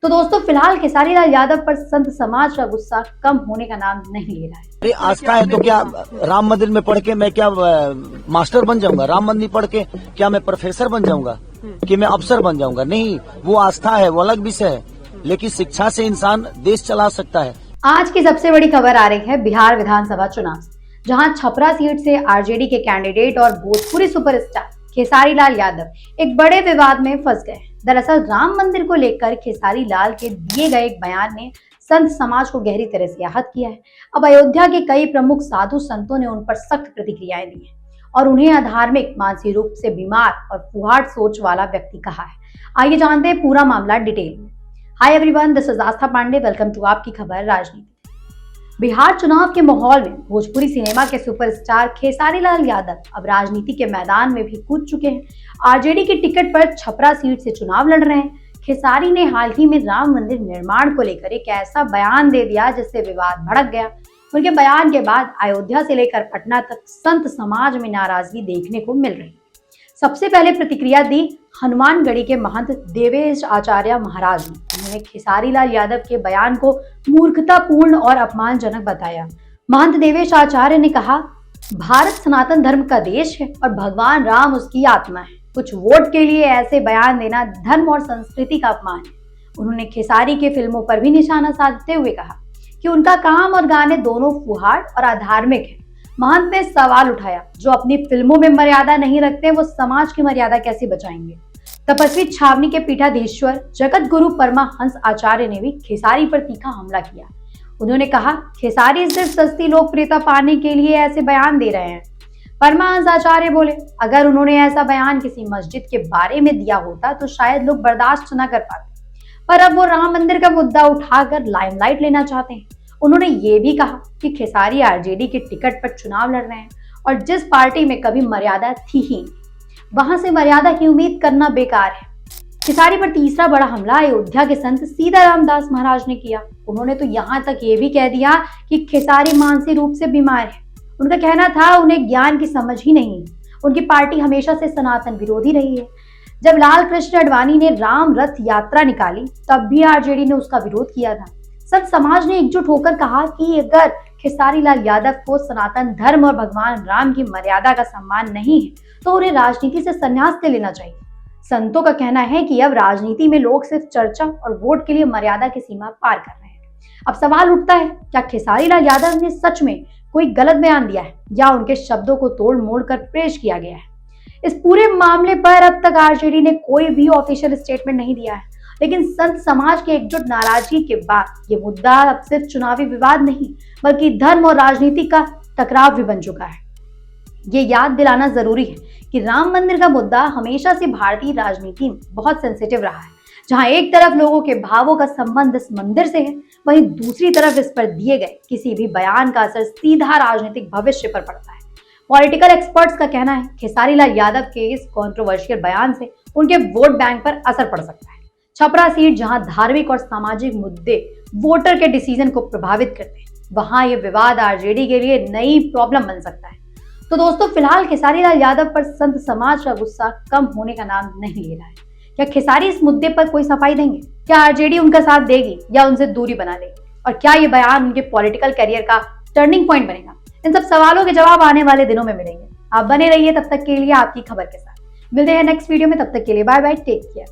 तो दोस्तों फिलहाल खेसारी लाल यादव पर संत समाज का गुस्सा कम होने का नाम नहीं ले रहा है। अरे आस्था है तो क्या राम मंदिर में पढ़ के मैं क्या मास्टर बन जाऊंगा? राम मंदिर पढ़ के क्या मैं प्रोफेसर बन जाऊंगा कि मैं अफसर बन जाऊंगा? नहीं, वो आस्था है, वो अलग विषय है, लेकिन शिक्षा से इंसान देश चला सकता है। आज की सबसे बड़ी खबर आ रही है बिहार विधानसभा चुनाव से, जहां छपरा सीट से आरजेडी के कैंडिडेट और भोजपुरी सुपरस्टार खेसारी लाल यादव एक बड़े विवाद में फंस गए। दरअसल राम मंदिर को लेकर खेसारी लाल के दिए गए एक बयान ने संत समाज को गहरी तरह से आहत किया है। अब अयोध्या के कई प्रमुख साधु संतों ने उन पर सख्त प्रतिक्रियाएं दी हैं और उन्हें अधार्मिक, मानसिक रूप से बीमार और फुहाड़ सोच वाला व्यक्ति कहा है। आइए जानते हैं पूरा मामला डिटेल में। Hi everyone, this is Aastha Pandey. Welcome to आपकी खबर राजनीति। बिहार चुनाव के माहौल में भोजपुरी सिनेमा के सुपरस्टार खेसारी लाल यादव अब राजनीति के मैदान में भी कूद चुके हैं। आरजेडी की टिकट पर छपरा सीट से चुनाव लड़ रहे हैं। खेसारी ने हाल ही में राम मंदिर निर्माण को लेकर एक ऐसा बयान दे दिया जिससे विवाद भड़क गया। उनके बयान के बाद अयोध्या से लेकर पटना तक संत समाज में नाराजगी देखने को मिल रही। सबसे पहले प्रतिक्रिया दी हनुमानगढ़ी के महंत देवेश आचार्य महाराज ने। उन्होंने खेसारी लाल यादव के बयान को मूर्खतापूर्ण और अपमानजनक बताया। महंत देवेश आचार्य ने कहा, भारत सनातन धर्म का देश है और भगवान राम उसकी आत्मा है। कुछ वोट के लिए ऐसे बयान देना धर्म और संस्कृति का अपमान है। उन्होंने खेसारी के फिल्मों पर भी निशाना साधते हुए कहा कि उनका काम और गाने दोनों फुहाड़ और अधार्मिक है। महंत ने सवाल उठाया, जो अपनी फिल्मों में मर्यादा नहीं रखते वो समाज की मर्यादा कैसे बचाएंगे? तपस्वी छावनी के पीठाधीश्वर जगत गुरु परमाहंस आचार्य ने भी खेसारी पर तीखा हमला किया। उन्होंने कहा, खेसारी सिर्फ सस्ती लोकप्रियता पाने के लिए ऐसे बयान दे रहे हैं। परमाहंस आचार्य बोले, अगर उन्होंने ऐसा बयान किसी मस्जिद के बारे में दिया होता तो शायद लोग बर्दाश्त न कर पाते, पर अब वो राम मंदिर का मुद्दा उठाकर लाइमलाइट लेना चाहते हैं। उन्होंने ये भी कहा कि खेसारी आरजेडी के टिकट पर चुनाव लड़ रहे हैं और जिस पार्टी में कभी मर्यादा थी ही नहीं, वहां से मर्यादा की उम्मीद करना बेकार है। खेसारी पर तीसरा बड़ा हमला अयोध्या के संत सीताराम दास महाराज ने किया। उन्होंने तो यहाँ तक ये भी कह दिया कि खेसारी मानसिक रूप से बीमार है। उनका कहना था उन्हें ज्ञान की समझ ही नहीं। उनकी पार्टी हमेशा से सनातन विरोधी रही है। जब लाल कृष्ण आडवाणी ने राम रथ यात्रा निकाली तब भी आरजेडी ने उसका विरोध किया था। संत समाज ने एकजुट होकर कहा कि अगर खेसारी लाल यादव को सनातन धर्म और भगवान राम की मर्यादा का सम्मान नहीं है तो उन्हें राजनीति से संन्यास ले लेना चाहिए। संतों का कहना है कि अब राजनीति में लोग सिर्फ चर्चा और वोट के लिए मर्यादा की सीमा पार कर रहे हैं। अब सवाल उठता है, क्या खेसारी लाल यादव ने सच में कोई गलत बयान दिया है या उनके शब्दों को तोड़ मोड़ कर पेश किया गया है? इस पूरे मामले पर अब तक आरजेडी ने कोई भी ऑफिशियल स्टेटमेंट नहीं दिया है, लेकिन संत समाज के एकजुट नाराजगी के बाद ये मुद्दा अब सिर्फ चुनावी विवाद नहीं बल्कि धर्म और राजनीति का टकराव भी बन चुका है। ये याद दिलाना जरूरी है कि राम मंदिर का मुद्दा हमेशा से भारतीय राजनीति में बहुत सेंसिटिव रहा है। जहां एक तरफ लोगों के भावों का संबंध इस मंदिर से है, वहीं दूसरी तरफ इस पर दिए गए किसी भी बयान का असर सीधा राजनीतिक भविष्य पर पड़ता है। पॉलिटिकल एक्सपर्ट्स का कहना है खेसारी लाल यादव के इस कंट्रोवर्शियल बयान से उनके वोट बैंक पर असर पड़ सकता है। छपरा सीट जहां धार्मिक और सामाजिक मुद्दे वोटर के डिसीजन को प्रभावित करते हैं, वहां ये विवाद आरजेडी के लिए नई प्रॉब्लम बन सकता है। तो दोस्तों फिलहाल खेसारी लाल यादव पर संत समाज का गुस्सा कम होने का नाम नहीं ले रहा है। क्या खेसारी इस मुद्दे पर कोई सफाई देंगे? क्या आरजेडी उनका साथ देगी या उनसे दूरी बना लेगी? और क्या ये बयान उनके पॉलिटिकल करियर का टर्निंग पॉइंट बनेगा? इन सब सवालों के जवाब आने वाले दिनों में मिलेंगे। आप बने रहिए तब तक के लिए आपकी खबर के साथ। मिलते हैं नेक्स्ट वीडियो में, तब तक के लिए बाय बाय, टेक केयर।